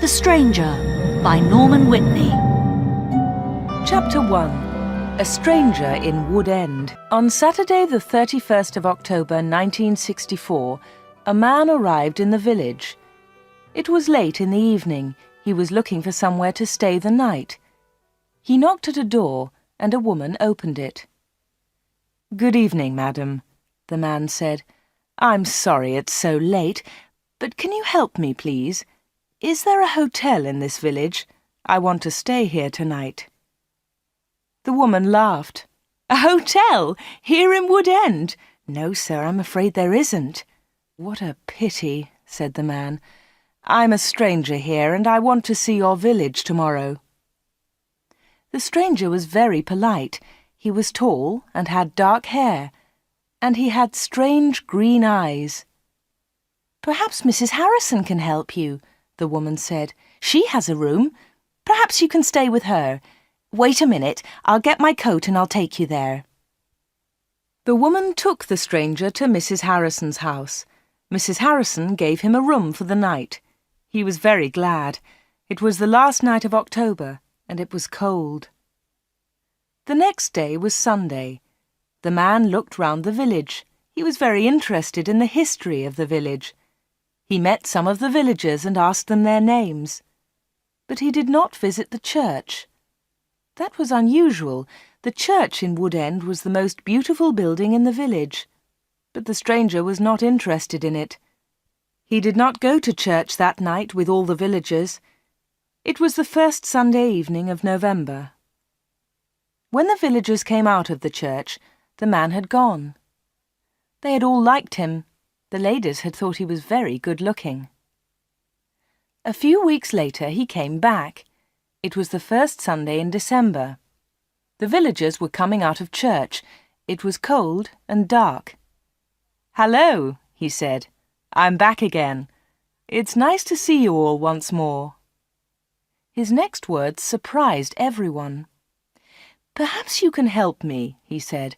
The Stranger by Norman Whitney. Chapter 1. A Stranger in Wood End. On Saturday the 31st of October 1964, a man arrived in the village. It was late in the evening. He was looking for somewhere to stay the night. He knocked at a door, and a woman opened it. "Good evening, madam," the man said. "I'm sorry it's so late, but can you help me, please? Is there a hotel in this village? I want to stay here tonight." The woman laughed. "A hotel? Here in Wood End? No, sir, I'm afraid there isn't." "What a pity," said the man. "I'm a stranger here, and I want to see your village tomorrow." The stranger was very polite. He was tall and had dark hair, and he had strange green eyes. "Perhaps Mrs. Harrison can help you," the woman said. "She has a room. Perhaps you can stay with her. Wait a minute, I'll get my coat and I'll take you there." The woman took the stranger to Mrs. Harrison's house. Mrs. Harrison gave him a room for the night. He was very glad. It was the last night of October, and it was cold. The next day was Sunday. The man looked round the village. He was very interested in the history of the village. He met some of the villagers and asked them their names. But he did not visit the church. That was unusual. The church in Wood End was the most beautiful building in the village. But the stranger was not interested in it. He did not go to church that night with all the villagers. It was the first Sunday evening of November. When the villagers came out of the church, the man had gone. They had all liked him. The ladies had thought he was very good-looking. A few weeks later he came back. It was the first Sunday in December. The villagers were coming out of church. It was cold and dark. "Hello," he said. "I'm back again. It's nice to see you all once more." His next words surprised everyone. "Perhaps you can help me," he said.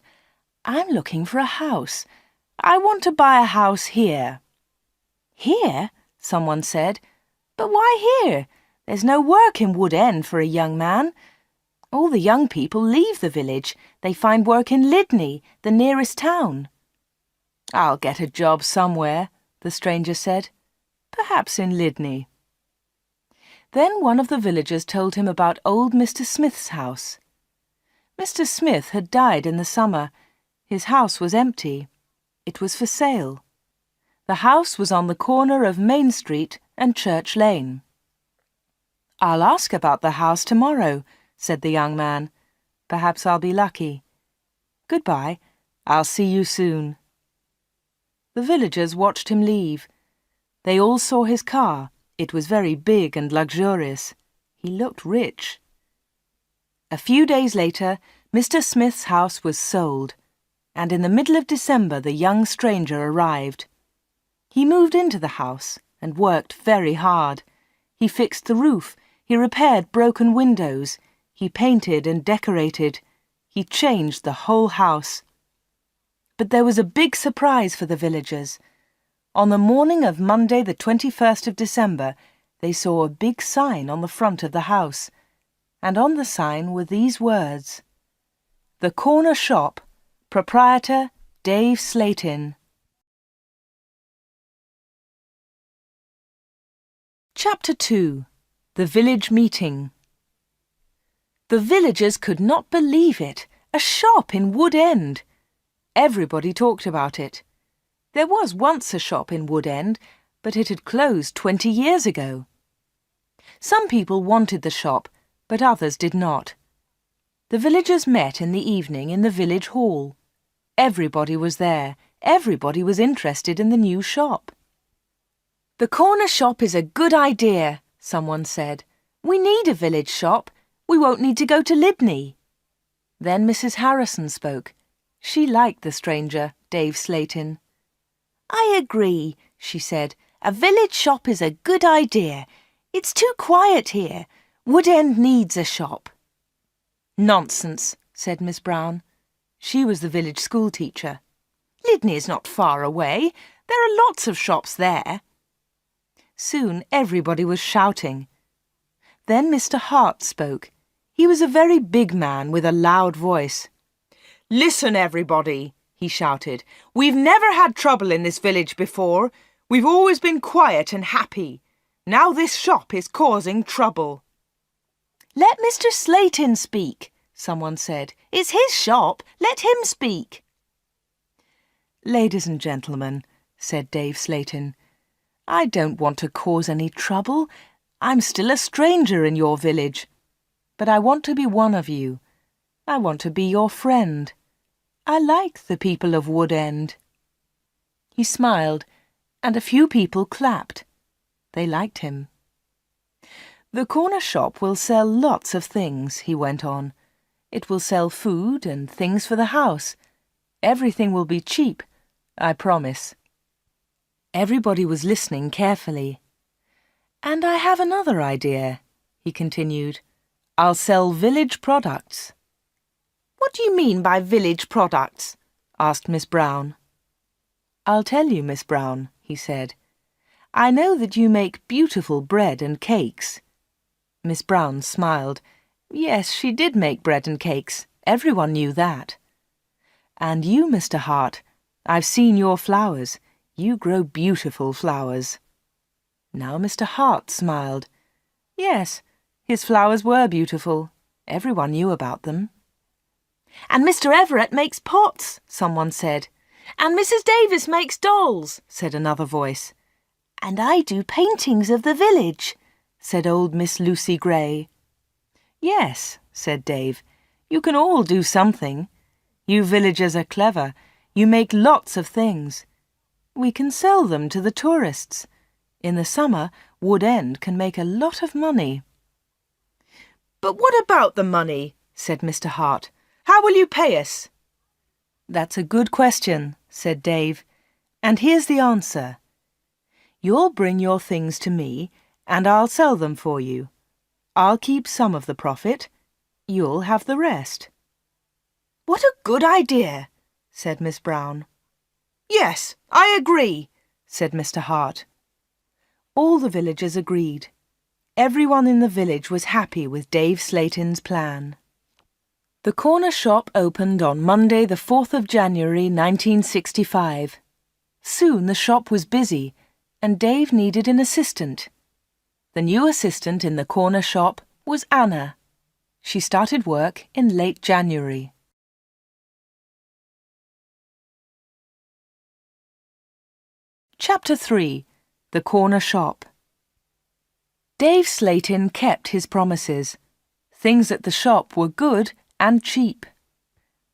"I'm looking for a house. I want to buy a house here." "Here?" someone said. "But why here? There's no work in Wood End for a young man. All the young people leave the village. They find work in Whitney, the nearest town." "I'll get a job somewhere," the stranger said. "Perhaps in Lydney." Then one of the villagers told him about old Mr. Smith's house. Mr. Smith had died in the summer. His house was empty. It was for sale. The house was on the corner of Main Street and Church Lane. "I'll ask about the house tomorrow," said the young man. "Perhaps I'll be lucky. Goodbye. I'll see you soon." The villagers watched him leave. They all saw his car. It was very big and luxurious. He looked rich. A few days later, Mr. Smith's house was sold, and in the middle of December the young stranger arrived. He moved into the house and worked very hard. He fixed the roof. He repaired broken windows. He painted and decorated. He changed the whole house. But there was a big surprise for the villagers. On the morning of Monday the 21st of December, they saw a big sign on the front of the house, and on the sign were these words: "The Corner Shop, Proprietor Dave Slatin." Chapter 2. The Village Meeting. The villagers could not believe it. A shop in Wood End. Everybody talked about it. There was once a shop in Wood End, but it had closed 20 years ago. Some people wanted the shop, but others did not. The villagers met in the evening in the village hall. Everybody was there. Everybody was interested in the new shop. "The corner shop is a good idea," someone said. "We need a village shop. We won't need to go to Lydney." Then Mrs. Harrison spoke. She liked the stranger, Dave Slatin. "I agree," she said. "A village shop is a good idea. It's too quiet here. Wood End needs a shop." "Nonsense," said Miss Brown. She was the village school teacher. "Lydney is not far away. There are lots of shops there." Soon everybody was shouting. Then Mr. Hart spoke. He was a very big man with a loud voice. "Listen, everybody," he shouted. "We've never had trouble in this village before. We've always been quiet and happy. Now this shop is causing trouble." "Let Mr. Slayton speak," someone said. "It's his shop. Let him speak." "Ladies and gentlemen," said Dave Slayton, "I don't want to cause any trouble. I'm still a stranger in your village. But I want to be one of you. I want to be your friend. I like the people of Wood End." He smiled, and a few people clapped. They liked him. "The corner shop will sell lots of things," he went on. "It will sell food and things for the house. Everything will be cheap, I promise." Everybody was listening carefully. "And I have another idea," he continued. "I'll sell village products." "What do you mean by village products?" asked Miss Brown. "I'll tell you, Miss Brown," he said. "I know that you make beautiful bread and cakes." Miss Brown smiled. Yes, she did make bread and cakes. Everyone knew that. "And you, Mr. Hart, I've seen your flowers. You grow beautiful flowers." Now Mr. Hart smiled. Yes, his flowers were beautiful. Everyone knew about them. "And Mr. Everett makes pots," someone said. "And Mrs. Davis makes dolls," said another voice. "And I do paintings of the village," said old Miss Lucy Gray. "Yes," said Dave, "you can all do something. You villagers are clever. You make lots of things. We can sell them to the tourists. In the summer, Wood End can make a lot of money." "But what about the money?" said Mr. Hart. "How will you pay us?" "That's a good question," said Dave. "And here's the answer. You'll bring your things to me, and I'll sell them for you. I'll keep some of the profit. You'll have the rest." "What a good idea," said Miss Brown. "Yes, I agree," said Mr. Hart. All the villagers agreed. Everyone in the village was happy with Dave Slayton's plan. The corner shop opened on Monday the 4th of January 1965. Soon the shop was busy, and Dave needed an assistant. The new assistant in the corner shop was Anna. She started work in late January. Chapter 3. The Corner Shop. Dave Slayton kept his promises. Things at the shop were good and cheap.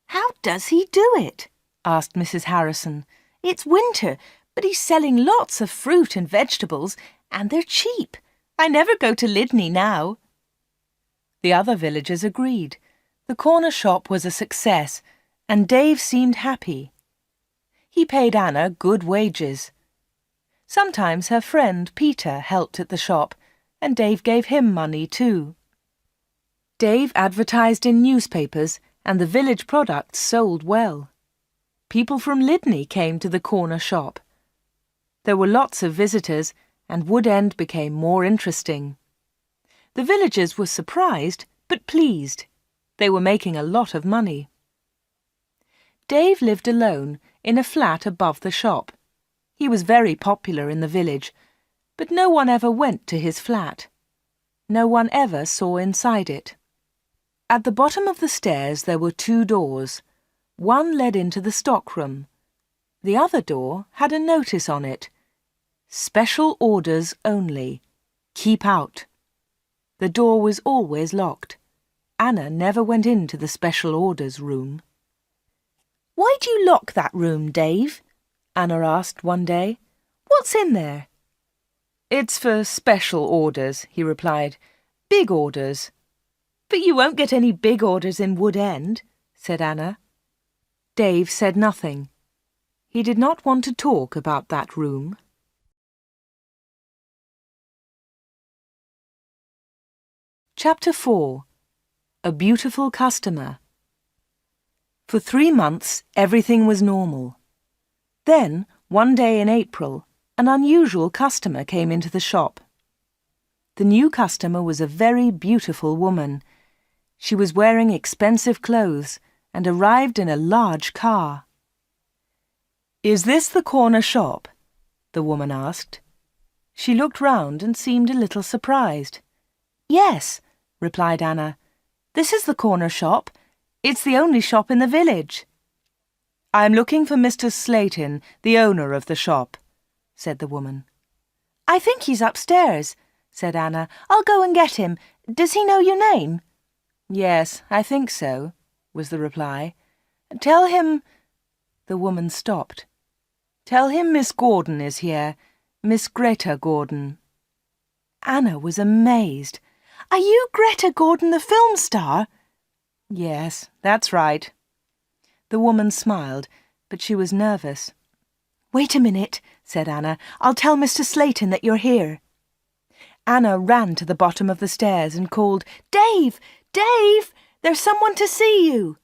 "How does he do it?" asked Mrs. Harrison. "It's winter, but he's selling lots of fruit and vegetables, and they're cheap. I never go to Lydney now." The other villagers agreed. The corner shop was a success, and Dave seemed happy. He paid Anna good wages. Sometimes her friend Peter helped at the shop, and Dave gave him money too. Dave advertised in newspapers, and the village products sold well. People from Lydney came to the corner shop. There were lots of visitors, and Wood End became more interesting. The villagers were surprised, but pleased. They were making a lot of money. Dave lived alone in a flat above the shop. He was very popular in the village, but no one ever went to his flat. No one ever saw inside it. At the bottom of the stairs there were 2 doors. One led into the stockroom. The other door had a notice on it. "Special orders only. Keep out." The door was always locked. Anna never went into the special orders room. "Why do you lock that room, Dave?" Anna asked one day. "What's in there?" "It's for special orders," he replied. "Big orders." "But you won't get any big orders in Wood End," said Anna. Dave said nothing. He did not want to talk about that room. Chapter 4. A Beautiful Customer. For 3 months, everything was normal. Then, one day in April, an unusual customer came into the shop. The new customer was a very beautiful woman. She was wearing expensive clothes and arrived in a large car. "Is this the corner shop?" the woman asked. She looked round and seemed a little surprised. "Yes," replied Anna. "This is the corner shop. It's the only shop in the village." "I'm looking for Mr. Slayton, the owner of the shop," said the woman. "I think he's upstairs," said Anna. "I'll go and get him. Does he know your name?" "Yes, I think so," was the reply. "Tell him—" The woman stopped. "Tell him Miss Gordon is here, Miss Greta Gordon." Anna was amazed. "Are you Greta Gordon, the film star?" "Yes, that's right." The woman smiled, but she was nervous. "Wait a minute," said Anna. "I'll tell Mr. Slayton that you're here." Anna ran to the bottom of the stairs and called, "Dave! Dave! There's someone to see you!"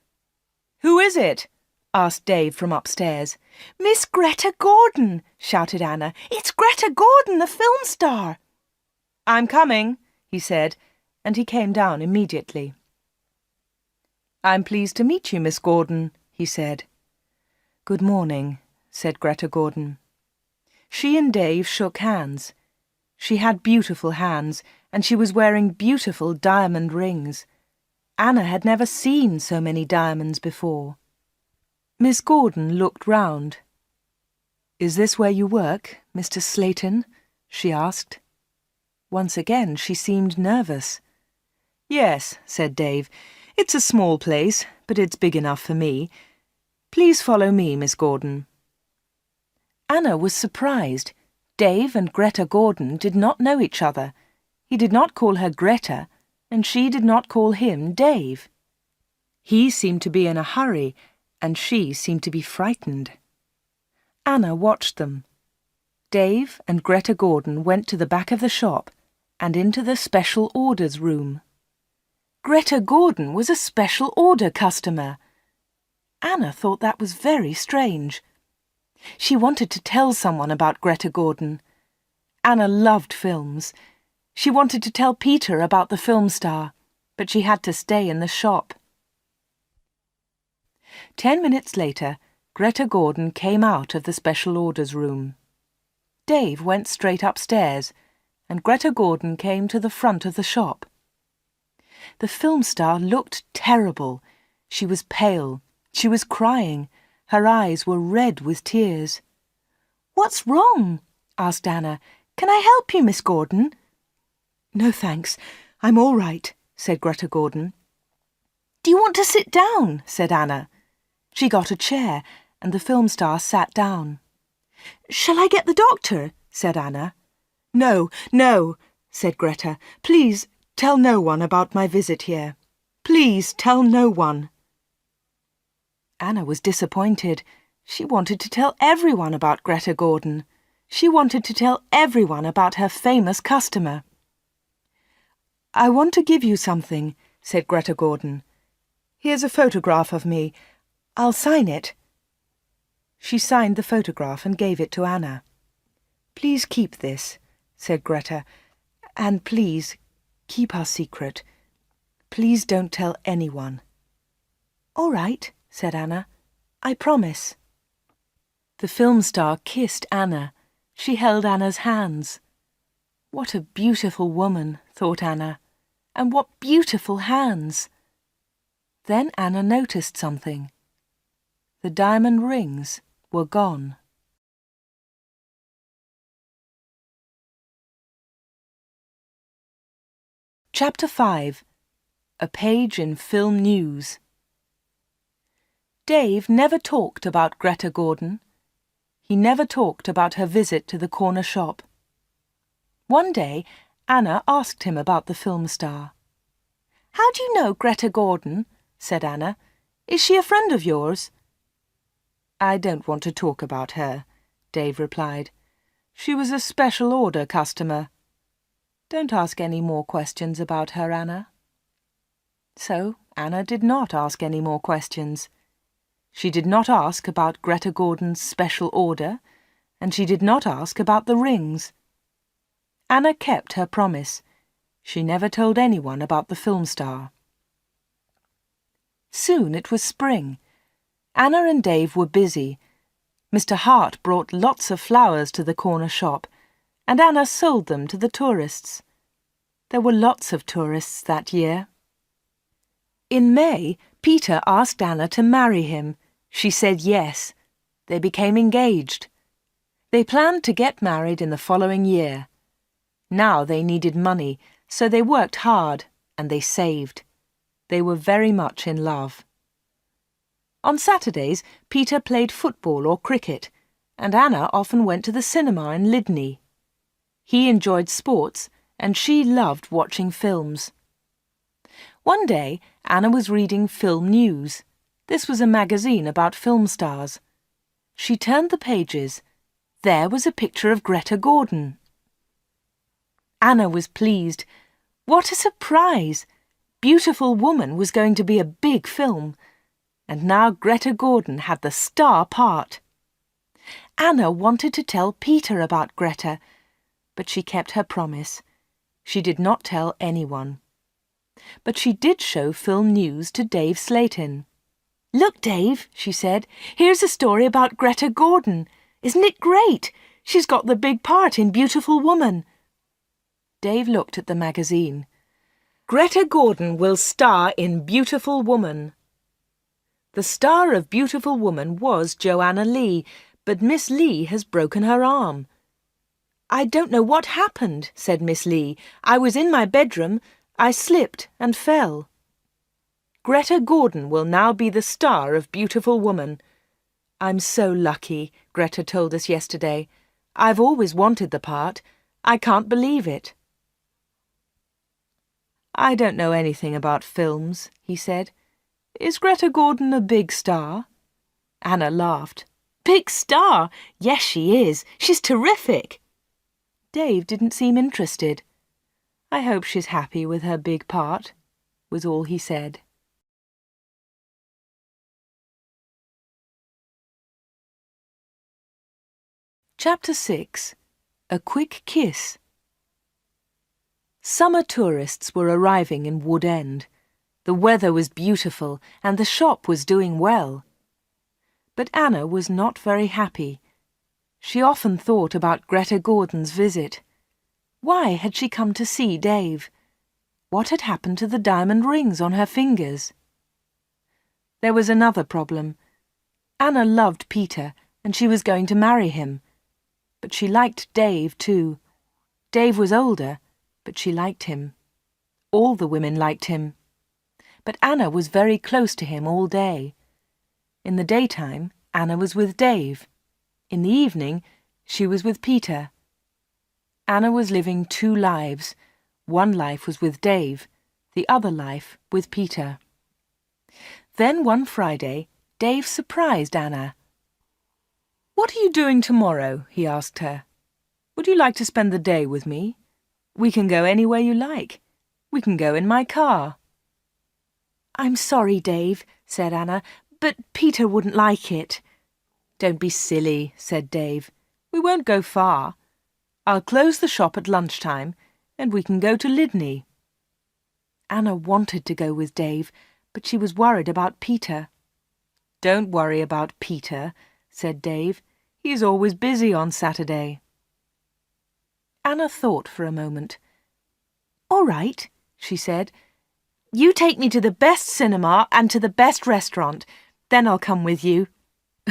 "Who is it?" asked Dave from upstairs. "Miss Greta Gordon!" shouted Anna. "It's Greta Gordon, the film star!" "I'm coming," he said, and he came down immediately. "I'm pleased to meet you, Miss Gordon," he said. "Good morning," said Greta Gordon. She and Dave shook hands. She had beautiful hands, and she was wearing beautiful diamond rings. Anna had never seen so many diamonds before. Miss Gordon looked round. "Is this where you work, Mr. Slayton?" she asked. Once again she seemed nervous. "Yes," said Dave. "It's a small place, but it's big enough for me. Please follow me, Miss Gordon." Anna was surprised. Dave and Greta Gordon did not know each other. He did not call her Greta, and she did not call him Dave. He seemed to be in a hurry, and she seemed to be frightened. Anna watched them. Dave and Greta Gordon went to the back of the shop and into the special orders room. Greta Gordon was a special order customer. Anna thought that was very strange. She wanted to tell someone about Greta Gordon. Anna loved films. She wanted to tell Peter about the film star, but she had to stay in the shop. 10 minutes later, Greta Gordon came out of the special orders room. Dave went straight upstairs, and Greta Gordon came to the front of the shop. The film star looked terrible. She was pale. She was crying. Her eyes were red with tears. "What's wrong?" asked Anna. "Can I help you, Miss Gordon?" "No, thanks. I'm all right," said Greta Gordon. "Do you want to sit down?" said Anna. She got a chair, and the film star sat down. "Shall I get the doctor?" said Anna. "No, no," said Greta. "Please tell no one about my visit here. Please tell no one." Anna was disappointed. She wanted to tell everyone about Greta Gordon. She wanted to tell everyone about her famous customer. "I want to give you something," said Greta Gordon. "Here's a photograph of me. I'll sign it." She signed the photograph and gave it to Anna. "Please keep this," said Greta, "and please keep our secret. Please don't tell anyone." "All right," said Anna. "I promise." The film star kissed Anna. She held Anna's hands. What a beautiful woman, thought Anna, and what beautiful hands. Then Anna noticed something. The diamond rings were gone. Chapter 5. A Page in Film News. Dave never talked about Greta Gordon. He never talked about her visit to the corner shop. One day, Anna asked him about the film star. "How do you know Greta Gordon?" said Anna. "Is she a friend of yours?" "I don't want to talk about her," Dave replied. "She was a special order customer. Don't ask any more questions about her, Anna." So Anna did not ask any more questions. She did not ask about Greta Gordon's special order, and she did not ask about the rings. Anna kept her promise. She never told anyone about the film star. Soon it was spring. Anna and Dave were busy. Mr. Hart brought lots of flowers to the corner shop, and Anna sold them to the tourists. There were lots of tourists that year. In May, Peter asked Anna to marry him. She said yes. They became engaged. They planned to get married in the following year. Now they needed money, so they worked hard and they saved. They were very much in love. On Saturdays, Peter played football or cricket, and Anna often went to the cinema in Lydney. He enjoyed sports, and she loved watching films. One day, Anna was reading Film News. This was a magazine about film stars. She turned the pages. There was a picture of Greta Gordon. Anna was pleased. What a surprise! Beautiful Woman was going to be a big film, and now Greta Gordon had the star part. Anna wanted to tell Peter about Greta, but she kept her promise. She did not tell anyone. But she did show Film News to Dave Slayton. "Look, Dave," she said, "here's a story about Greta Gordon. Isn't it great? She's got the big part in Beautiful Woman." Dave looked at the magazine. "Greta Gordon will star in Beautiful Woman." The star of Beautiful Woman was Joanna Lee, but Miss Lee has broken her arm. "I don't know what happened," said Miss Lee. "I was in my bedroom. I slipped and fell." Greta Gordon will now be the star of Beautiful Woman. "I'm so lucky," Greta told us yesterday. "I've always wanted the part. I can't believe it." "I don't know anything about films," he said. "Is Greta Gordon a big star?" Anna laughed. "Big star? Yes, she is. She's terrific." Dave didn't seem interested. "I hope she's happy with her big part," was all he said. Chapter 6. A Quick Kiss. Summer tourists were arriving in Wood End. The weather was beautiful and the shop was doing well. But Anna was not very happy. She often thought about Greta Gordon's visit. Why had she come to see Dave? What had happened to the diamond rings on her fingers? There was another problem. Anna loved Peter and she was going to marry him. But she liked Dave too. Dave was older, but she liked him. All the women liked him. But Anna was very close to him all day. In the daytime, Anna was with Dave. In the evening, she was with Peter. Anna was living two lives. One life was with Dave, the other life with Peter. Then one Friday, Dave surprised Anna. "What are you doing tomorrow?" he asked her. "Would you like to spend the day with me? We can go anywhere you like. We can go in my car." "I'm sorry, Dave," said Anna, "but Peter wouldn't like it." "Don't be silly," said Dave. "We won't go far. I'll close the shop at lunchtime, and we can go to Lydney." Anna wanted to go with Dave, but she was worried about Peter. "Don't worry about Peter," said Dave. "He's always busy on Saturday." Anna thought for a moment. "All right," she said. "You take me to the best cinema and to the best restaurant. Then I'll come with you."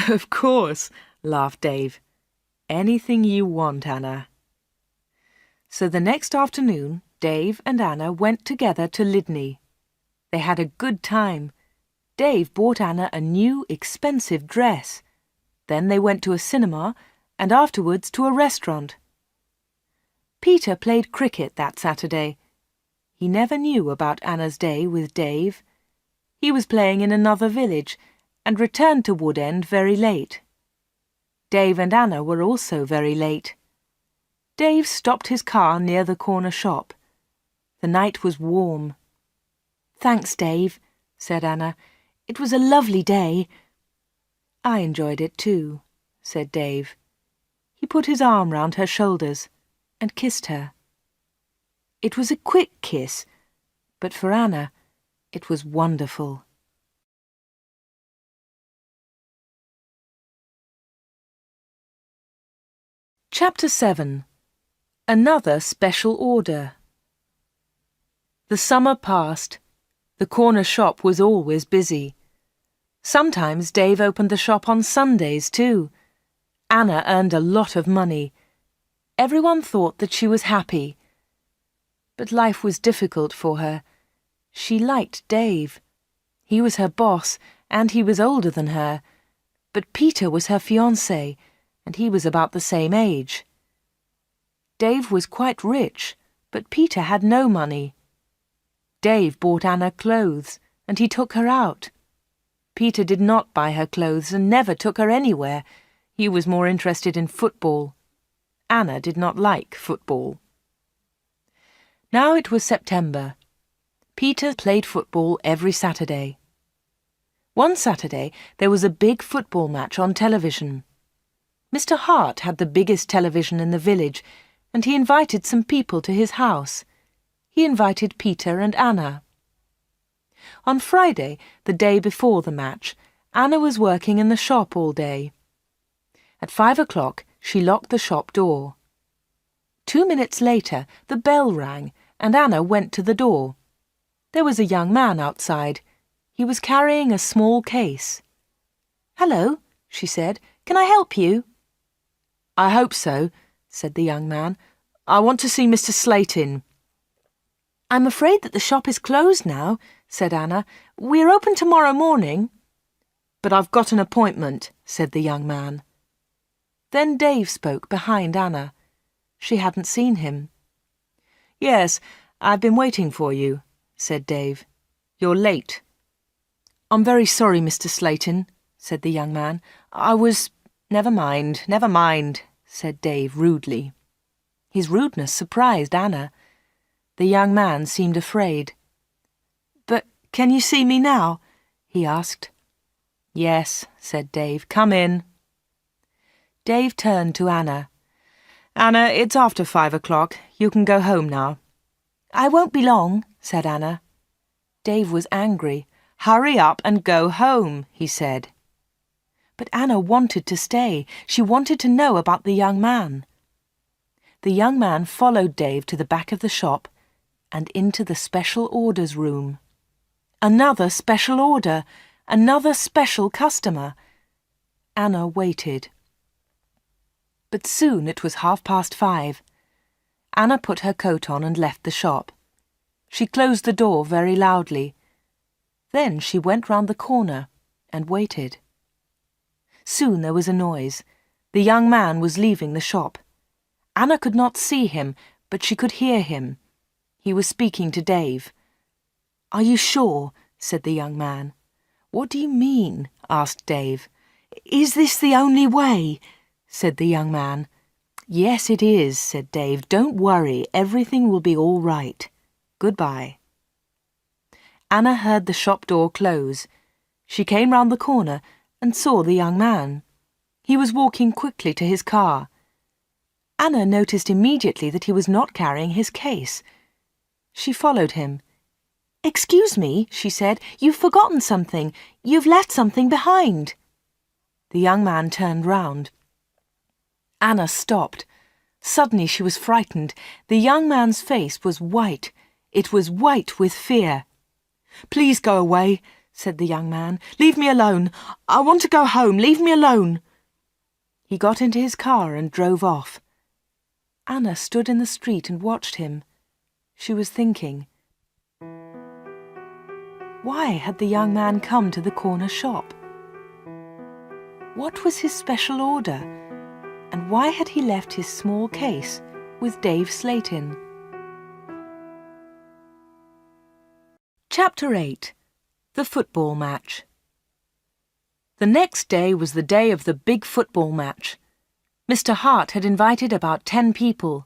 "Of course," laughed Dave. "Anything you want, Anna." So the next afternoon, Dave and Anna went together to Lydney. They had a good time. Dave bought Anna a new, expensive dress. Then they went to a cinema and afterwards to a restaurant. Peter played cricket that Saturday. He never knew about Anna's day with Dave. He was playing in another village and returned to Wood End very late. Dave and Anna were also very late. Dave stopped his car near the corner shop. The night was warm. "Thanks, Dave," said Anna. "It was a lovely day." "I enjoyed it too," said Dave. He put his arm round her shoulders and kissed her. It was a quick kiss, but for Anna, it was wonderful. Chapter 7. Another Special Order. The summer passed. The corner shop was always busy. Sometimes Dave opened the shop on Sundays too. Anna earned a lot of money. Everyone thought that she was happy. But life was difficult for her. She liked Dave. He was her boss, and he was older than her. But Peter was her fiancé, and he was about the same age. Dave was quite rich, but Peter had no money. Dave bought Anna clothes, and he took her out. Peter did not buy her clothes and never took her anywhere. He was more interested in football. Anna did not like football. Now it was September. Peter played football every Saturday. One Saturday there was a big football match on television. Mr. Hart had the biggest television in the village, and he invited some people to his house. He invited Peter and Anna. On Friday, the day before the match, Anna was working in the shop all day. At 5 o'clock, she locked the shop door. 2 minutes later, the bell rang, and Anna went to the door. There was a young man outside. He was carrying a small case. "Hello," she said. "Can I help you?" "I hope so," said the young man. "I want to see Mr. Slayton." "I'm afraid that the shop is closed now," said Anna. "We're open tomorrow morning." "But I've got an appointment," said the young man. Then Dave spoke behind Anna. She hadn't seen him. "Yes, I've been waiting for you," said Dave. "You're late." "I'm very sorry, Mr. Slayton," said the young man. Never mind, said Dave rudely. His rudeness surprised Anna. The young man seemed afraid. "But can you see me now?" he asked. "Yes," said Dave. "Come in." Dave turned to Anna. "Anna, it's after 5 o'clock. You can go home now." "I won't be long," said Anna. Dave was angry. "Hurry up and go home," he said. But Anna wanted to stay. She wanted to know about the young man. The young man followed Dave to the back of the shop and into the special orders room. Another special order, another special customer. Anna waited. But soon it was 5:30. Anna put her coat on and left the shop. She closed the door very loudly. Then she went round the corner and waited. Soon there was a noise. The young man was leaving the shop. Anna could not see him, but she could hear him. He was speaking to Dave. "Are you sure?" said the young man. "What do you mean?" asked Dave. "Is this the only way?" said the young man. "Yes, it is," said Dave. "Don't worry, everything will be all right. Goodbye." Anna heard the shop door close. She came round the corner and saw the young man. He was walking quickly to his car. Anna noticed immediately that he was not carrying his case. She followed him. "Excuse me," she said, "you've forgotten something. You've left something behind." The young man turned round. Anna stopped. Suddenly she was frightened. The young man's face was white. It was white with fear. "Please go away," said the young man. "Leave me alone. I want to go home. Leave me alone." He got into his car and drove off. Anna stood in the street and watched him. She was thinking. Why had the young man come to the corner shop? What was his special order? And why had he left his small case with Dave Slayton? Chapter 8. The Football Match. The next day was the day of the big football match. Mr. Hart had invited about 10 people.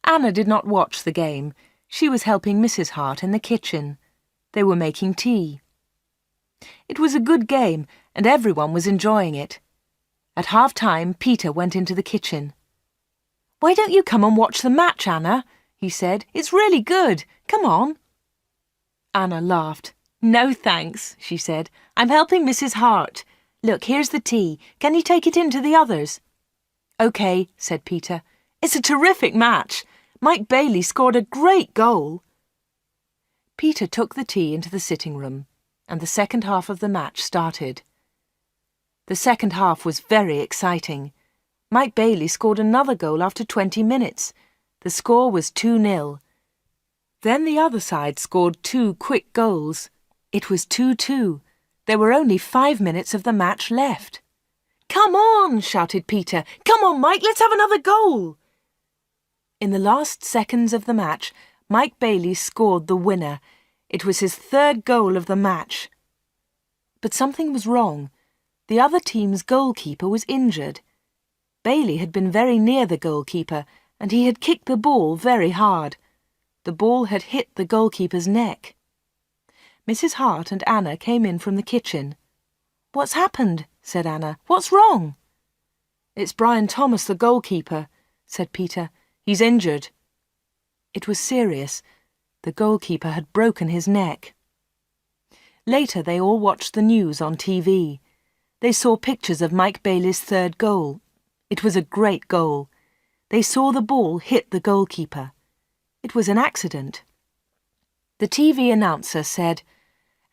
Anna did not watch the game. She was helping Mrs. Hart in the kitchen. They were making tea. It was a good game, and everyone was enjoying it. At half-time, Peter went into the kitchen. "Why don't you come and watch the match, Anna?" he said. It's really good. Come on. Anna laughed. No, thanks, she said. I'm helping Mrs. Hart. Look, here's the tea. Can you take it in to the others? OK, said Peter. It's a terrific match. Mike Bailey scored a great goal. Peter took the tea into the sitting room, and the second half of the match started. The second half was very exciting. Mike Bailey scored another goal after 20 minutes. The score was 2-0. Then the other side scored 2 quick goals. It was 2-2. There were only 5 minutes of the match left. Come on, shouted Peter. Come on, Mike, let's have another goal. In the last seconds of the match, Mike Bailey scored the winner. It was his 3rd goal of the match. But something was wrong. The other team's goalkeeper was injured. Bailey had been very near the goalkeeper, and he had kicked the ball very hard. The ball had hit the goalkeeper's neck. Mrs. Hart and Anna came in from the kitchen. What's happened? Said Anna. What's wrong? It's Brian Thomas, the goalkeeper, said Peter. He's injured. It was serious. The goalkeeper had broken his neck. Later they all watched the news on TV. They saw pictures of Mike Bailey's 3rd goal. It was a great goal. They saw the ball hit the goalkeeper. It was an accident. The TV announcer said,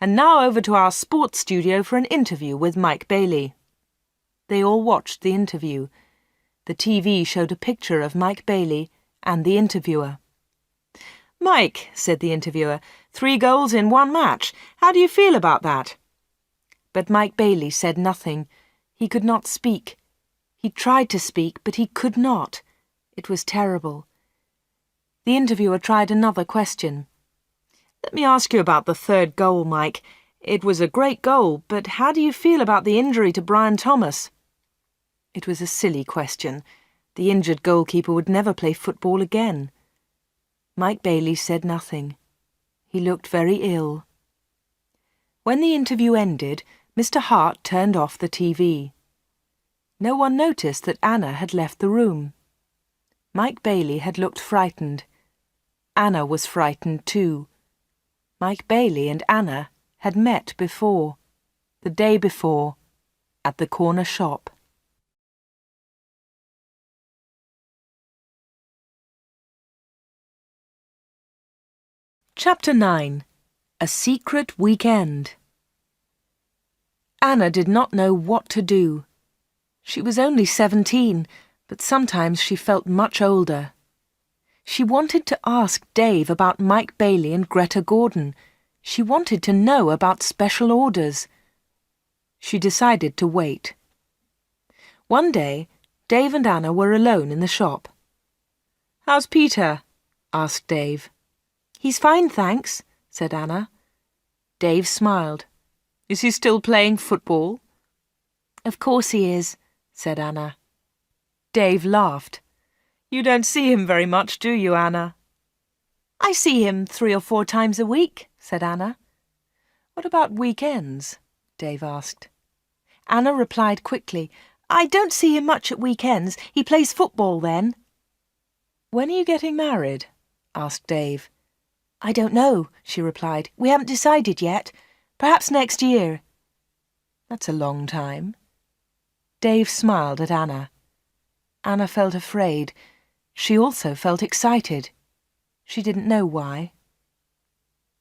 "And now over to our sports studio for an interview with Mike Bailey." They all watched the interview. The TV showed a picture of Mike Bailey and the interviewer. "Mike," said the interviewer, 3 goals in 1 match. How do you feel about that?" But Mike Bailey said nothing. He could not speak. He tried to speak, but he could not. It was terrible. The interviewer tried another question. "Let me ask you about the 3rd goal, Mike. It was a great goal, but how do you feel about the injury to Brian Thomas?" It was a silly question. The injured goalkeeper would never play football again. Mike Bailey said nothing. He looked very ill. When the interview ended, Mr. Hart turned off the TV. No one noticed that Anna had left the room. Mike Bailey had looked frightened. Anna was frightened too. Mike Bailey and Anna had met before, the day before, at the corner shop. Chapter 9. A Secret Weekend. Anna did not know what to do. She was only 17, but sometimes she felt much older. She wanted to ask Dave about Mike Bailey and Greta Gordon. She wanted to know about special orders. She decided to wait. One day, Dave and Anna were alone in the shop. "How's Peter?" asked Dave. "He's fine, thanks," said Anna. Dave smiled. "Is he still playing football?" "Of course he is," said Anna. Dave laughed. "You don't see him very much, do you, Anna?" "I see him 3 or 4 times a week," said Anna. "What about weekends?" Dave asked. Anna replied quickly, "I don't see him much at weekends. He plays football then." "When are you getting married?" asked Dave. "I don't know," she replied. "We haven't decided yet. Perhaps next year." "That's a long time." Dave smiled at Anna. Anna felt afraid. She also felt excited. She didn't know why.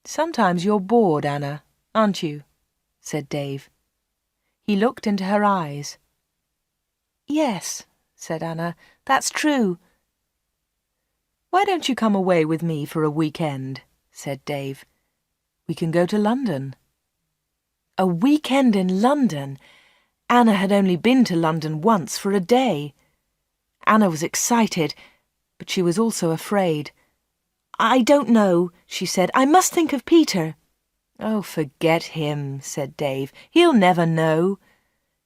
"Sometimes you're bored, Anna, aren't you?" said Dave. He looked into her eyes. "Yes," said Anna, "that's true." "Why don't you come away with me for a weekend?" said Dave. "We can go to London." A weekend in London! Anna had only been to London once for a day. Anna was excited, but she was also afraid. "I don't know," she said. "I must think of Peter." "Oh, forget him," said Dave. "He'll never know.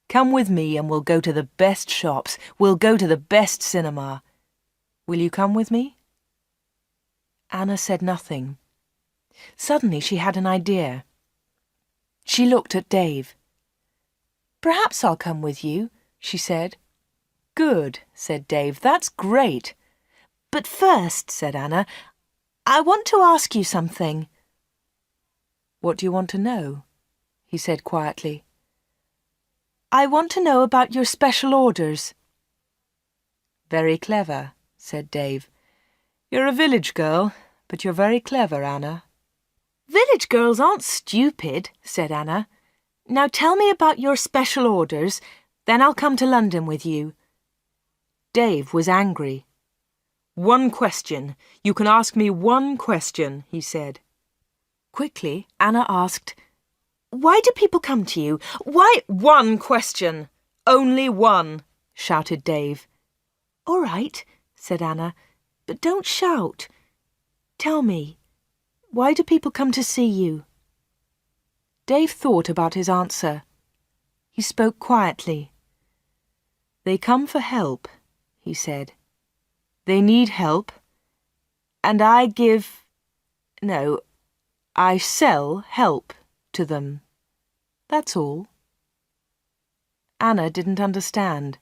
Come with me and we'll go to the best shops. We'll go to the best cinema. Will you come with me?" Anna said nothing. Suddenly she had an idea. She looked at Dave. "Perhaps I'll come with you," she said. "Good," said Dave. "That's great." "But first," said Anna, I want to ask you something." "What do you want to know?" he said quietly. "I want to know about your special orders." "Very clever," said Dave. "You're a village girl, but you're very clever, Anna." "Village girls aren't stupid," said Anna. "Now tell me about your special orders, then I'll come to London with you." Dave was angry. "One question. You can ask me one question," he said. Quickly, Anna asked, "Why do people come to you? Why—" "One question! Only one!" shouted Dave. "All right," said Anna, "but don't shout. Tell me, why do people come to see you?" Dave thought about his answer. He spoke quietly. "They come for help," he said. "They need help, and I sell help to them. That's all." Anna didn't understand.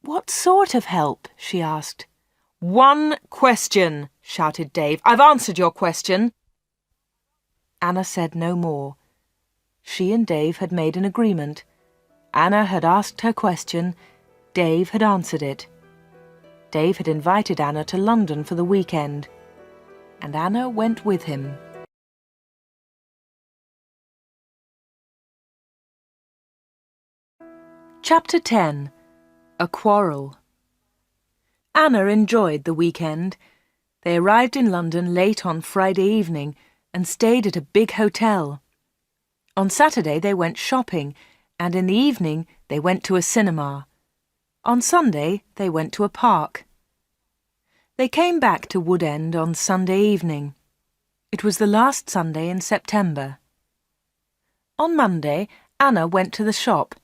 "What sort of help?" she asked. "One question," shouted Dave. "I've answered your question." Anna said no more. She and Dave had made an agreement. Anna had asked her question. Dave had answered it. Dave had invited Anna to London for the weekend, and Anna went with him. Chapter 10. A Quarrel. Anna enjoyed the weekend. They arrived in London late on Friday evening and stayed at a big hotel. On Saturday they went shopping, and in the evening they went to a cinema. On Sunday they went to a park. They came back to Wood End on Sunday evening. It was the last Sunday in September. On Monday, Anna went to the shop.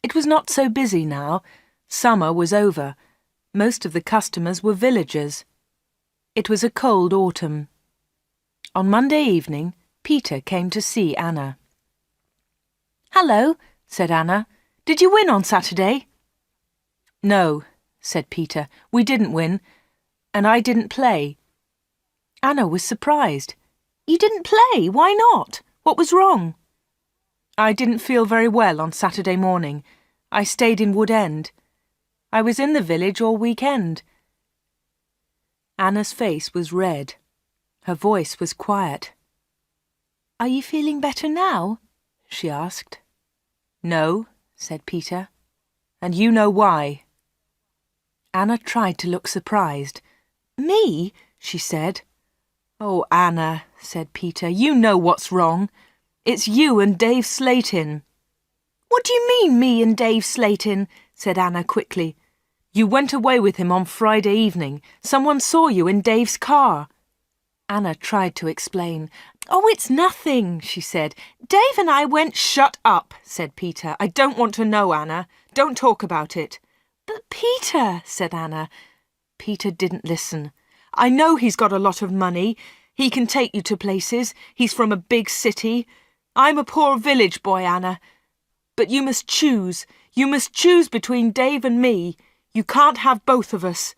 It was not so busy now. Summer was over. Most of the customers were villagers. It was a cold autumn. On Monday evening, Peter came to see Anna. "Hello," said Anna. "Did you win on Saturday?" "No," said Peter. "We didn't win, and I didn't play." Anna was surprised. "You didn't play? Why not? What was wrong?" "I didn't feel very well on Saturday morning. I stayed in Wood End. I was in the village all weekend." Anna's face was red. Her voice was quiet. "Are you feeling better now?" she asked. "No," said Peter, "and you know why." Anna tried to look surprised. "Me?" she said. "Oh, Anna," said Peter, "you know what's wrong. It's you and Dave Slatin." "What do you mean, me and Dave Slatin?" said Anna quickly. "You went away with him on Friday evening. Someone saw you in Dave's car." Anna tried to explain. "Oh, it's nothing," she said. "Dave and I went—" "Shut up," said Peter. "I don't want to know, Anna. Don't talk about it." "But Peter," said Anna. Peter didn't listen. "I know he's got a lot of money. He can take you to places. He's from a big city. I'm a poor village boy, Anna. But you must choose. You must choose between Dave and me. You can't have both of us."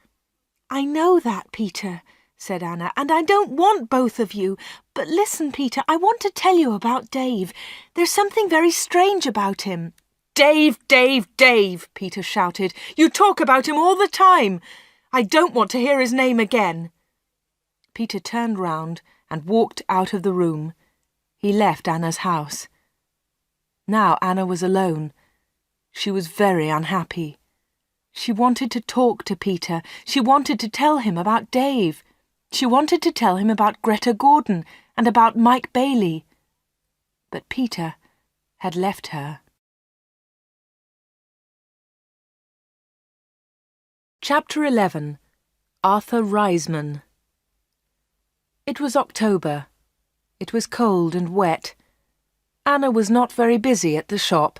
"I know that, Peter," said Anna, "and I don't want both of you. But listen, Peter, I want to tell you about Dave. There's something very strange about him." "Dave, Dave, Dave," Peter shouted. "You talk about him all the time. I don't want to hear his name again." Peter turned round and walked out of the room. He left Anna's house. Now Anna was alone. She was very unhappy. She wanted to talk to Peter. She wanted to tell him about Dave. She wanted to tell him about Greta Gordon and about Mike Bailey. But Peter had left her. Chapter 11. Arthur Reisman. It was October. It was cold and wet. Anna was not very busy at the shop.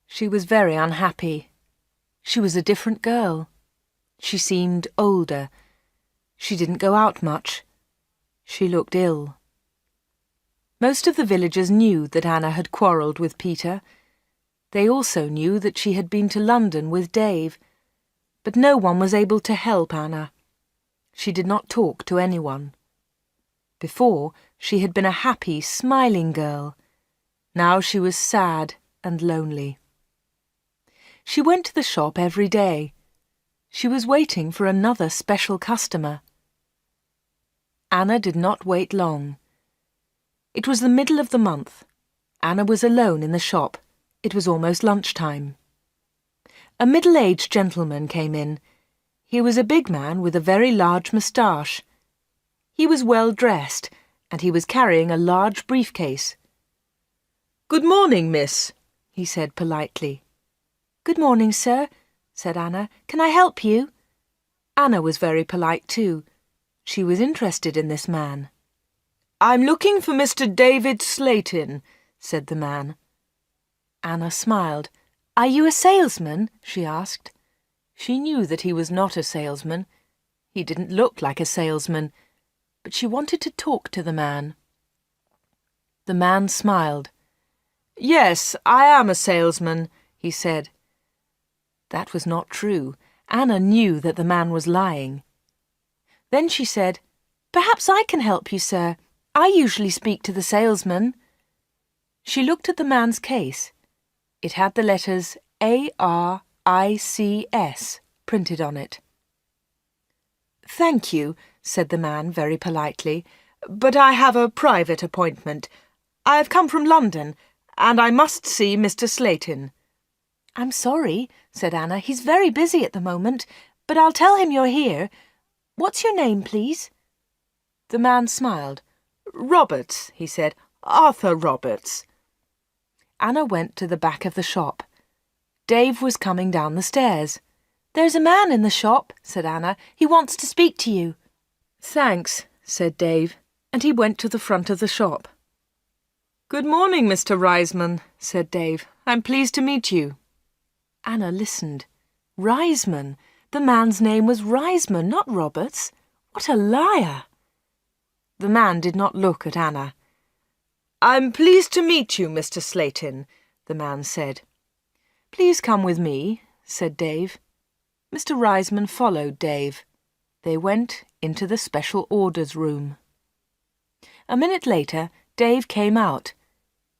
She was very unhappy. She was a different girl. She seemed older. She didn't go out much. She looked ill. Most of the villagers knew that Anna had quarrelled with Peter. They also knew that she had been to London with Dave. But no one was able to help Anna. She did not talk to anyone. Before, she had been a happy, smiling girl. Now she was sad and lonely. She went to the shop every day. She was waiting for another special customer. Anna did not wait long. It was the middle of the month. Anna was alone in the shop. It was almost lunchtime. A middle-aged gentleman came in. He was a big man with a very large moustache. He was well dressed, and he was carrying a large briefcase. "Good morning, miss," he said politely. "Good morning, sir," said Anna. "Can I help you?" Anna was very polite too. She was interested in this man. "I'm looking for Mr. David Slayton," said the man. Anna smiled. "Are you a salesman?" she asked. She knew that he was not a salesman. He didn't look like a salesman, but she wanted to talk to the man. The man smiled. "Yes, I am a salesman," he said. That was not true. Anna knew that the man was lying. Then she said, "Perhaps I can help you, sir. I usually speak to the salesman." She looked at the man's case. It had the letters A-R-I-C-S printed on it. "Thank you," said the man very politely, "but I have a private appointment. I have come from London, and I must see Mr. Slayton." "I'm sorry," said Anna. "He's very busy at the moment, but I'll tell him you're here. What's your name, please?" The man smiled. "Roberts," he said. "Arthur Roberts." Anna went to the back of the shop. Dave was coming down the stairs. "There's a man in the shop," said Anna. "He wants to speak to you." "Thanks," said Dave, and he went to the front of the shop. "Good morning, Mr. Reisman," said Dave. "I'm pleased to meet you." Anna listened. Reisman! The man's name was Reisman, not Roberts. What a liar! The man did not look at Anna. "I'm pleased to meet you, Mr. Slayton," the man said. "Please come with me," said Dave. Mr. Reisman followed Dave. They went into the special orders room. A minute later, Dave came out.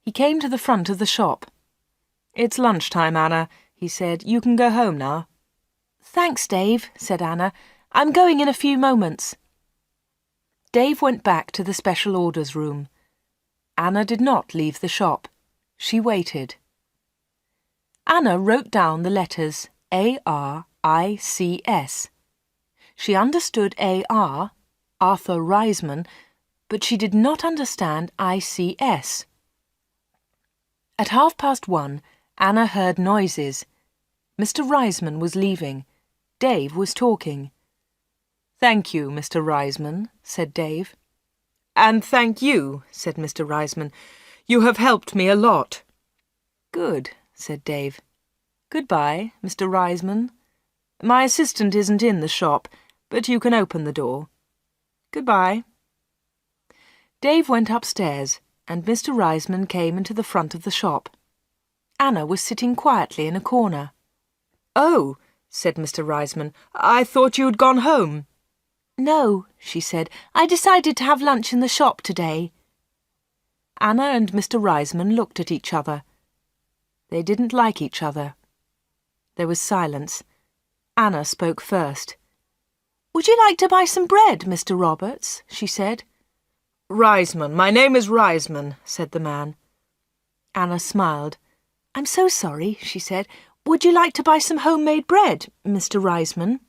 He came to the front of the shop. "It's lunchtime, Anna," he said. "You can go home now." "Thanks, Dave," said Anna. "I'm going in a few moments." Dave went back to the special orders room. Anna did not leave the shop. She waited. Anna wrote down the letters A-R-I-C-S. She understood A-R, Arthur Reisman, but she did not understand I-C-S. At 1:30, Anna heard noises. Mr. Reisman was leaving. Dave was talking. "Thank you, Mr. Reisman," said Dave. "And thank you," said Mr. Reisman. "You have helped me a lot." "Good," said Dave. "Goodbye, Mr. Reisman. My assistant isn't in the shop, but you can open the door. Goodbye." Dave went upstairs, and Mr. Reisman came into the front of the shop. Anna was sitting quietly in a corner. "Oh," said Mr. Reisman, "I thought you had gone home." "No," she said. "I decided to have lunch in the shop today." Anna and Mr. Reisman looked at each other. They didn't like each other. There was silence. Anna spoke first. "Would you like to buy some bread, Mr. Roberts?" she said. "Reisman, my name is Reisman," said the man. Anna smiled. "I'm so sorry," she said. "Would you like to buy some homemade bread, Mr. Reisman?"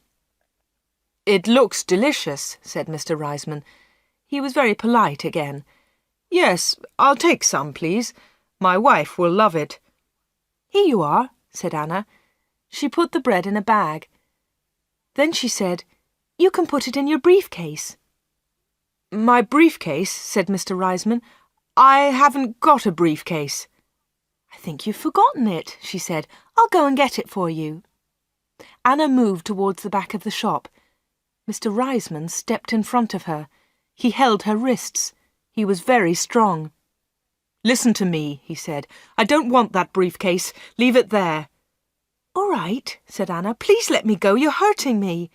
"It looks delicious," said Mr. Reisman. He was very polite again. "Yes, I'll take some, please. My wife will love it." "Here you are," said Anna. She put the bread in a bag. Then she said, "You can put it in your briefcase." "My briefcase?" said Mr. Reisman. "I haven't got a briefcase." "I think you've forgotten it," she said. "I'll go and get it for you." Anna moved towards the back of the shop. Mr. Reisman stepped in front of her. He held her wrists. He was very strong. "Listen to me," he said. "I don't want that briefcase. Leave it there." "All right," said Anna. "Please let me go. You're hurting me."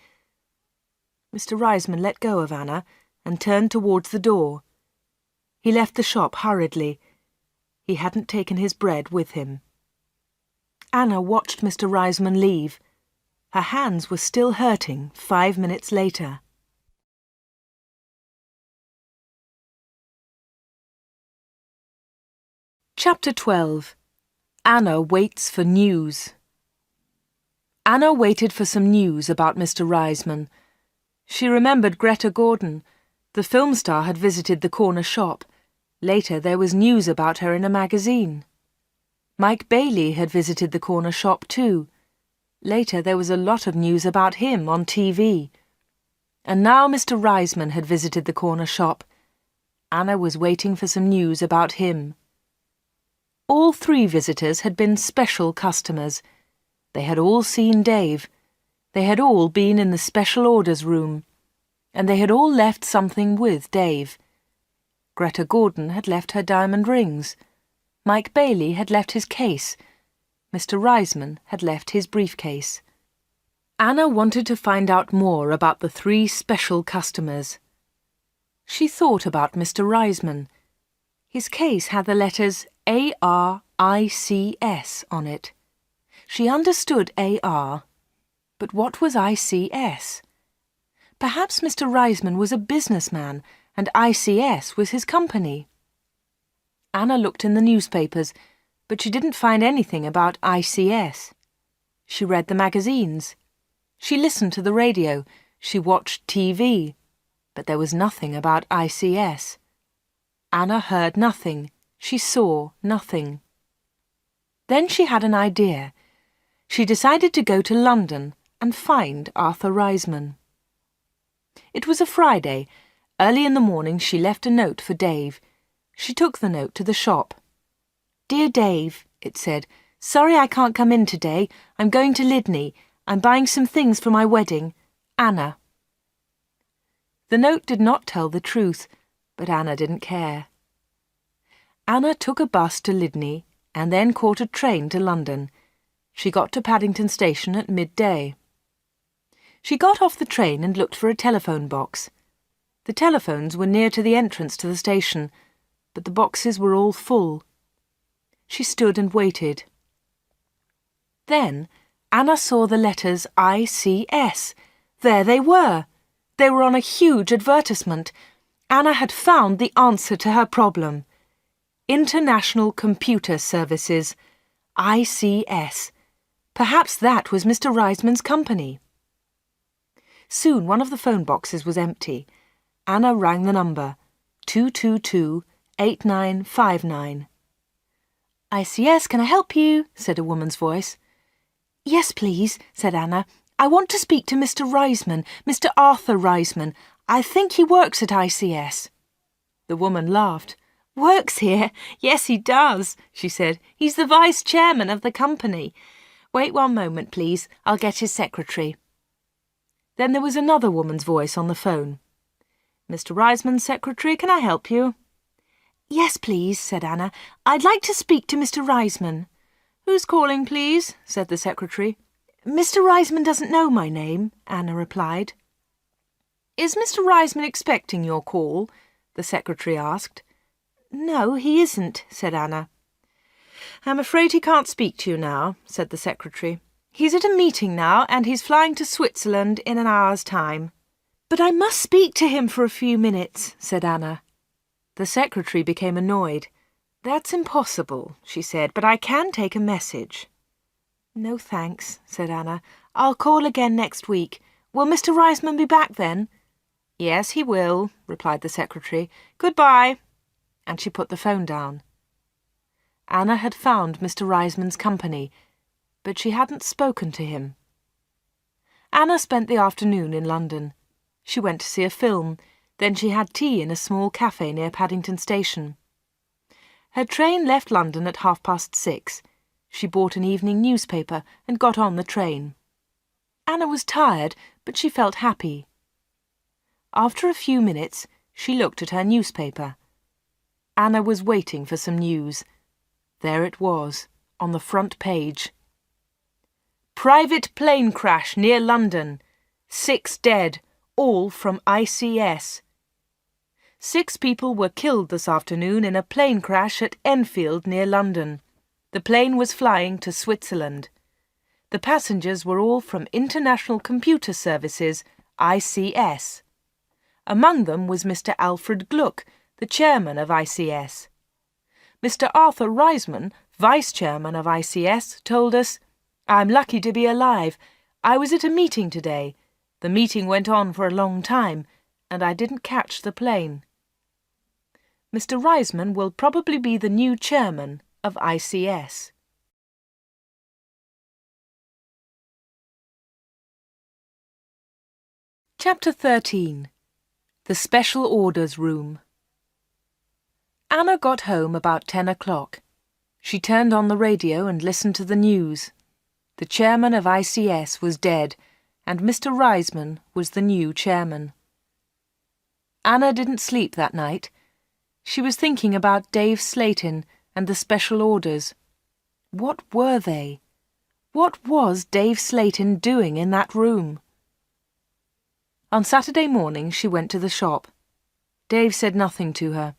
Mr. Reisman let go of Anna and turned towards the door. He left the shop hurriedly. He hadn't taken his bread with him. Anna watched Mr. Reisman leave. Her hands were still hurting 5 minutes later. Chapter 12. Anna waits for news. Anna waited for some news about Mr. Reisman. She remembered Greta Gordon. The film star had visited the corner shop. Later there was news about her in a magazine. Mike Bailey had visited the corner shop too. Later there was a lot of news about him on TV. And now Mr. Reisman had visited the corner shop. Anna was waiting for some news about him. All 3 visitors had been special customers. They had all seen Dave. They had all been in the special orders room. And they had all left something with Dave. Greta Gordon had left her diamond rings. Mike Bailey had left his case. Mr. Reisman had left his briefcase. Anna wanted to find out more about the 3 special customers. She thought about Mr. Reisman. His case had the letters ARICS on it. She understood AR, but what was ICS? Perhaps Mr. Reisman was a businessman and ICS was his company. Anna looked in the newspapers, but she didn't find anything about ICS. She read the magazines. She listened to the radio. She watched TV. But there was nothing about ICS. Anna heard nothing. She saw nothing. Then she had an idea. She decided to go to London and find Arthur Reisman. It was a Friday. Early in the morning she left a note for Dave. She took the note to the shop. "Dear Dave," it said, "sorry I can't come in today. I'm going to Lydney. I'm buying some things for my wedding. Anna." The note did not tell the truth, but Anna didn't care. Anna took a bus to Lydney and then caught a train to London. She got to Paddington Station at midday. She got off the train and looked for a telephone box. The telephones were near to the entrance to the station, but the boxes were all full. She stood and waited. Then Anna saw the letters ICS. There they were. They were on a huge advertisement. Anna had found the answer to her problem. International Computer Services, ICS. Perhaps that was Mr. Reisman's company. Soon one of the phone boxes was empty. Anna rang the number, 222-8959. "ICS, can I help you?" said a woman's voice. "Yes, please," said Anna. "I want to speak to Mr. Reisman, Mr. Arthur Reisman. I think he works at ICS." The woman laughed. "Works here? Yes, he does," she said. "He's the vice chairman of the company. Wait one moment, please. I'll get his secretary." Then there was another woman's voice on the phone. "Mr. Reisman's secretary, can I help you?" "Yes, please," said Anna. "I'd like to speak to Mr. Reisman." "Who's calling, please?" said the secretary. "Mr. Reisman doesn't know my name," Anna replied. "Is Mr. Reisman expecting your call?" the secretary asked. "No, he isn't," said Anna. "I'm afraid he can't speak to you now," said the secretary. "He's at a meeting now, and he's flying to Switzerland in an hour's time." "But I must speak to him for a few minutes," said Anna. The secretary became annoyed. "That's impossible," she said, "but I can take a message." "No thanks," said Anna. "I'll call again next week. Will Mr. Reisman be back then?" "Yes, he will," replied the secretary. "Goodbye." And she put the phone down. Anna had found Mr. Reisman's company, but she hadn't spoken to him. Anna spent the afternoon in London. She went to see a film, then she had tea in a small cafe near Paddington Station. Her train left London at 6:30. She bought an evening newspaper and got on the train. Anna was tired, but she felt happy. After a few minutes, she looked at her newspaper. Anna was waiting for some news. There it was, on the front page. "Private plane crash near London. 6 dead, all from ICS. 6 people were killed this afternoon in a plane crash at Enfield near London. The plane was flying to Switzerland. The passengers were all from International Computer Services, ICS. Among them was Mr. Alfred Gluck, the chairman of ICS. Mr. Arthur Reisman, vice-chairman of ICS, told us, "I'm lucky to be alive. I was at a meeting today. The meeting went on for a long time, and I didn't catch the plane." Mr. Reisman will probably be the new chairman of ICS. Chapter 13. The Special Orders Room. Anna got home about 10 o'clock. She turned on the radio and listened to the news. The chairman of ICS was dead, and Mr. Reisman was the new chairman. Anna didn't sleep that night. She was thinking about Dave Slayton and the special orders. What were they? What was Dave Slayton doing in that room? On Saturday morning she went to the shop. Dave said nothing to her.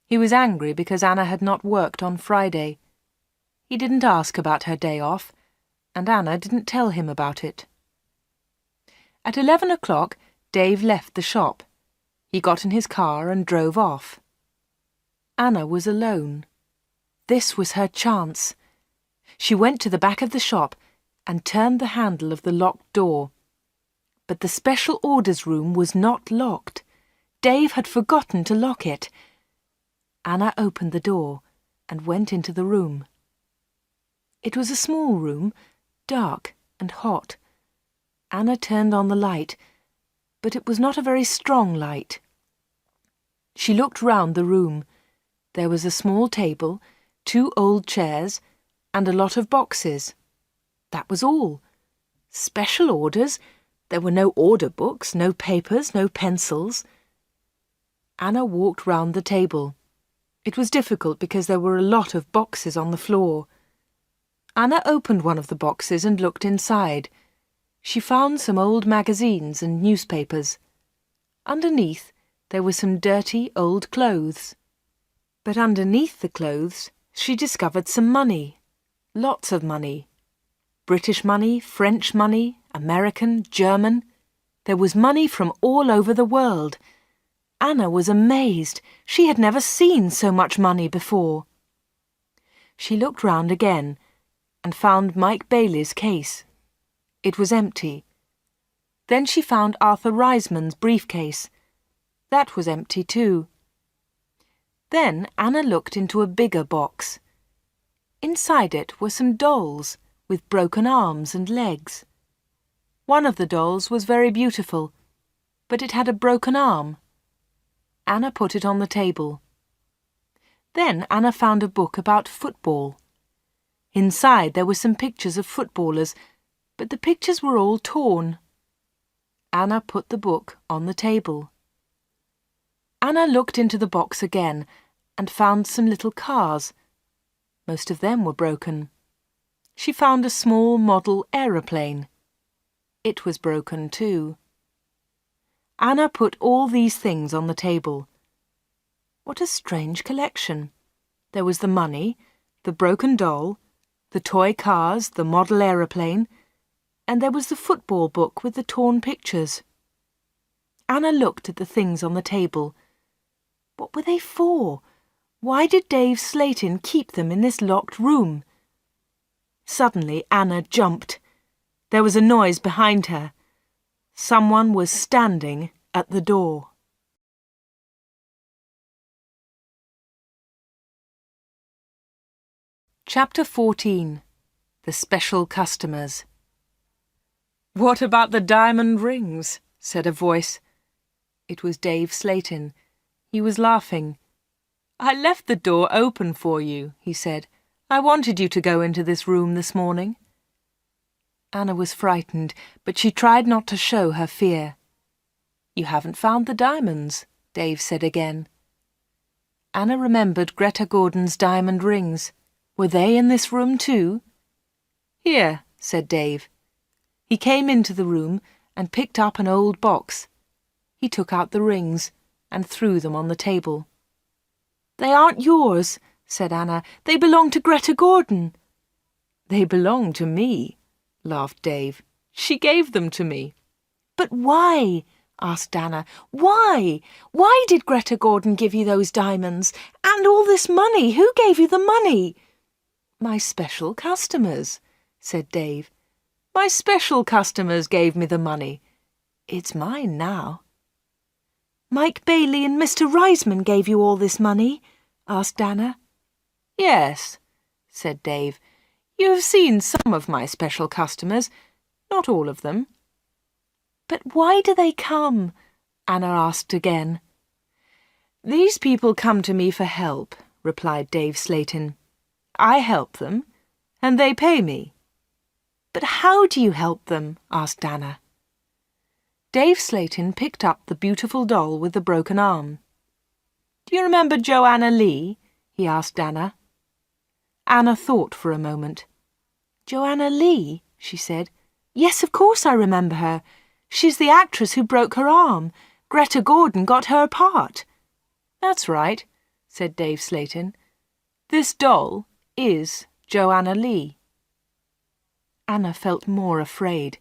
He was angry because Anna had not worked on Friday. He didn't ask about her day off, and Anna didn't tell him about it. At 11 o'clock, Dave left the shop. He got in his car and drove off. Anna was alone. This was her chance. She went to the back of the shop and turned the handle of the locked door. But the special orders room was not locked. Dave had forgotten to lock it. Anna opened the door and went into the room. It was a small room, dark and hot. Anna turned on the light, but it was not a very strong light. She looked round the room. There was a small table, 2 old chairs, and a lot of boxes. That was all. Special orders? There were no order books, no papers, no pencils. Anna walked round the table. It was difficult because there were a lot of boxes on the floor. Anna opened one of the boxes and looked inside. She found some old magazines and newspapers. Underneath, there were some dirty old clothes. But underneath the clothes, she discovered some money. Lots of money. British money, French money, American, German. There was money from all over the world. Anna was amazed. She had never seen so much money before. She looked round again and found Mike Bailey's case. It was empty. Then she found Arthur Reisman's briefcase. That was empty too. Then Anna looked into a bigger box. Inside it were some dolls with broken arms and legs. One of the dolls was very beautiful, but it had a broken arm. Anna put it on the table. Then Anna found a book about football. Inside there were some pictures of footballers, but the pictures were all torn. Anna put the book on the table. Anna looked into the box again and found some little cars. Most of them were broken. She found a small model aeroplane. It was broken too. Anna put all these things on the table. What a strange collection. There was the money, the broken doll, the toy cars, the model aeroplane, and there was the football book with the torn pictures. Anna looked at the things on the table. What were they for? Why did Dave Slayton keep them in this locked room? Suddenly Anna jumped. There was a noise behind her. Someone was standing at the door. Chapter 14. The Special Customers. "What about the diamond rings?" said a voice. It was Dave Slayton. He was laughing. "I left the door open for you," he said. "I wanted you to go into this room this morning." Anna was frightened, but she tried not to show her fear. "You haven't found the diamonds," Dave said again. Anna remembered Greta Gordon's diamond rings. Were they in this room too? "Here," said Dave. He came into the room and picked up an old box. He took out the rings and threw them on the table. "They aren't yours," said Anna. "They belong to Greta Gordon." "They belong to me," laughed Dave. "She gave them to me." "But why?" asked Anna. "Why? Why did Greta Gordon give you those diamonds? And all this money? Who gave you the money?" "My special customers," said Dave. "My special customers gave me the money. It's mine now." "Mike Bailey and Mr. Reisman gave you all this money?" asked Anna. "Yes," said Dave. "You have seen some of my special customers, not all of them." "But why do they come?" Anna asked again. "These people come to me for help," replied Dave Slayton. "I help them, and they pay me." "But how do you help them?" asked Anna. Dave Slayton picked up the beautiful doll with the broken arm. "Do you remember Joanna Lee?" he asked Anna. Anna thought for a moment. "Joanna Lee?" she said. "Yes, of course I remember her. She's the actress who broke her arm. Greta Gordon got her part." "That's right," said Dave Slayton. "This doll is Joanna Lee." Anna felt more afraid.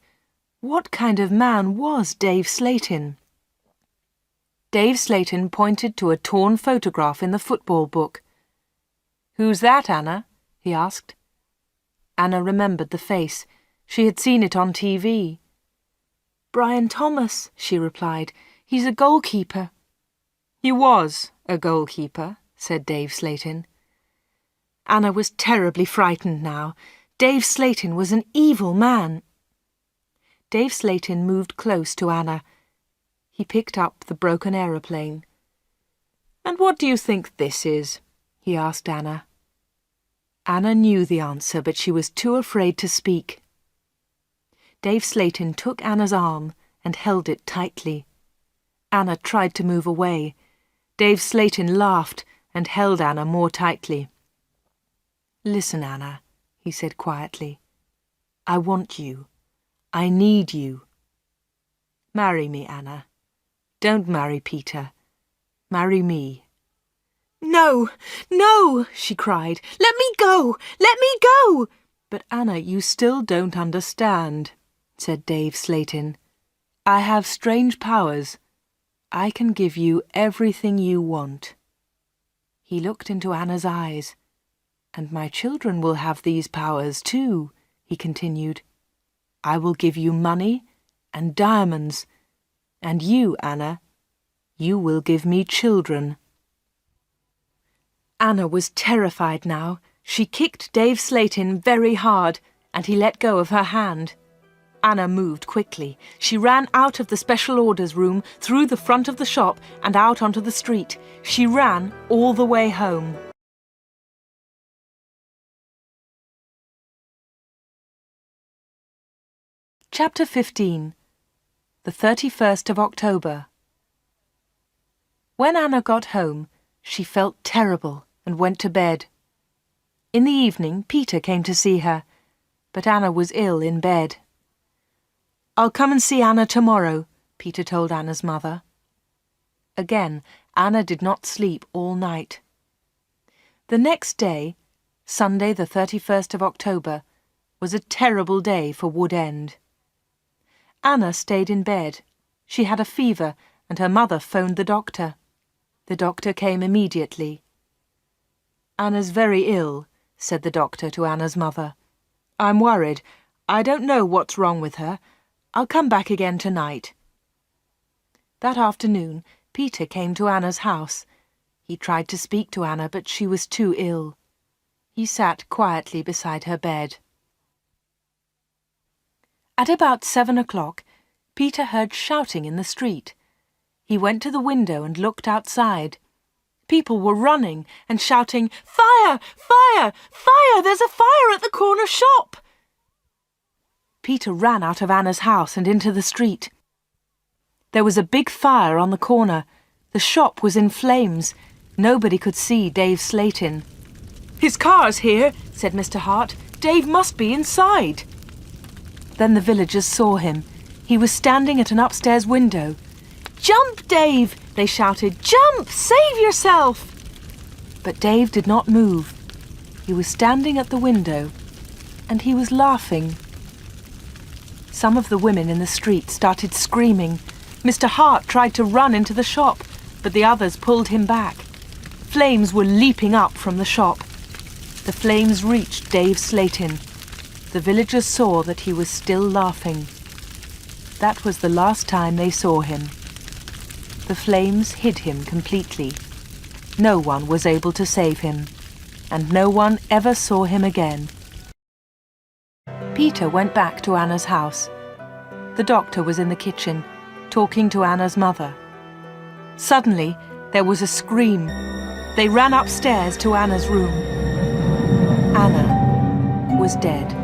What kind of man was Dave Slayton? Dave Slayton pointed to a torn photograph in the football book. "Who's that, Anna?" he asked. Anna remembered the face. She had seen it on TV. "Brian Thomas," she replied. "He's a goalkeeper." "He was a goalkeeper," said Dave Slayton. Anna was terribly frightened now. Dave Slayton was an evil man. Dave Slayton moved close to Anna. He picked up the broken aeroplane. "And what do you think this is?" he asked Anna. Anna knew the answer, but she was too afraid to speak. Dave Slayton took Anna's arm and held it tightly. Anna tried to move away. Dave Slayton laughed and held Anna more tightly. "Listen, Anna," he said quietly. "I want you. I need you. Marry me, Anna. Don't marry Peter. Marry me." "No, no," she cried. "Let me go! Let me go!" "But Anna, you still don't understand," said Dave Slayton. "I have strange powers. I can give you everything you want." He looked into Anna's eyes. "And my children will have these powers too," he continued. "I will give you money and diamonds. And you, Anna, you will give me children." Anna was terrified now. She kicked Dave Slayton very hard, and he let go of her hand. Anna moved quickly. She ran out of the special orders room, through the front of the shop, and out onto the street. She ran all the way home. Chapter 15. The 31st of October. When Anna got home, she felt terrible and went to bed. In the evening, Peter came to see her, but Anna was ill in bed. "I'll come and see Anna tomorrow," Peter told Anna's mother. Again, Anna did not sleep all night. The next day, Sunday the 31st of October, was a terrible day for Wood End. Anna stayed in bed. She had a fever, and her mother phoned the doctor. The doctor came immediately. "Anna's very ill," said the doctor to Anna's mother. "I'm worried. I don't know what's wrong with her. I'll come back again tonight." That afternoon, Peter came to Anna's house. He tried to speak to Anna, but she was too ill. He sat quietly beside her bed. At about 7 o'clock, Peter heard shouting in the street. He went to the window and looked outside. People were running and shouting, "Fire! Fire! Fire! There's a fire at the corner shop!" Peter ran out of Anna's house and into the street. There was a big fire on the corner. The shop was in flames. Nobody could see Dave Slayton. "His car's here," said Mr. Hart. "Dave must be inside." Then the villagers saw him. He was standing at an upstairs window. "Jump, Dave!" they shouted. "Jump! Save yourself!" But Dave did not move. He was standing at the window, and he was laughing. Some of the women in the street started screaming. Mr. Hart tried to run into the shop, but the others pulled him back. Flames were leaping up from the shop. The flames reached Dave Slayton. The villagers saw that he was still laughing. That was the last time they saw him. The flames hid him completely. No one was able to save him, and no one ever saw him again. Peter went back to Anna's house. The doctor was in the kitchen, talking to Anna's mother. Suddenly, there was a scream. They ran upstairs to Anna's room. Anna was dead.